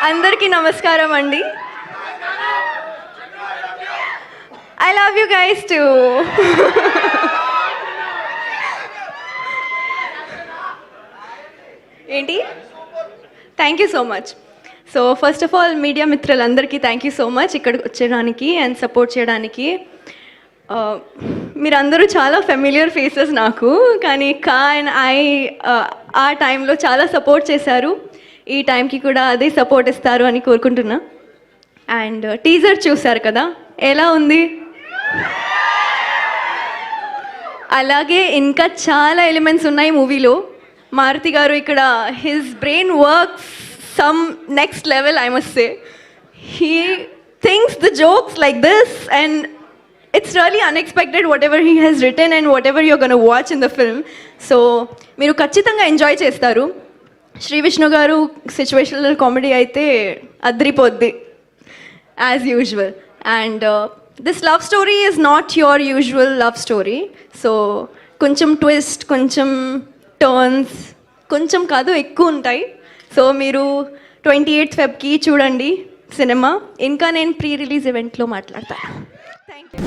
అందరికీ నమస్కారం అండి. I love you guys too. ఏంటి? Thank you so much. So first of all media మిత్రులందరికీ థ్యాంక్ యూ సో మచ్ ఇక్కడికి వచ్చేయడానికి అండ్ సపోర్ట్ చేయడానికి. మీరందరూ చాలా ఫెమిలియర్ ఫేసెస్ నాకు, కానీ అండ్ ఆ టైంలో చాలా సపోర్ట్ చేశారు. ఈ టైంకి కూడా అదే సపోర్ట్ ఇస్తారు అని కోరుకుంటున్నా. అండ్ టీజర్ చూశారు కదా, ఎలా ఉంది? అలాగే ఇంకా చాలా ఎలిమెంట్స్ ఉన్నాయి మూవీలో. మారుతి గారు ఇక్కడ his brain works some next level, I must say. He thinks the jokes like this and it's really unexpected whatever he has written and whatever you're going to watch in the film. So మీరు ఖచ్చితంగా enjoy చేస్తారు. శ్రీ విష్ణు గారు situational comedy అయితే అద్రిపోద్ది as usual. And this love story is not your usual love story. So కొంచెం twist, కొంచెం turns, కొంచెం కాదు ఎక్కువ ఉంటాయి. సో మీరు 28th Febకి చూడండి సినిమా. ఇంకా నేను ప్రీ రిలీజ్ ఈవెంట్లో మాట్లాడతాను. Thank you.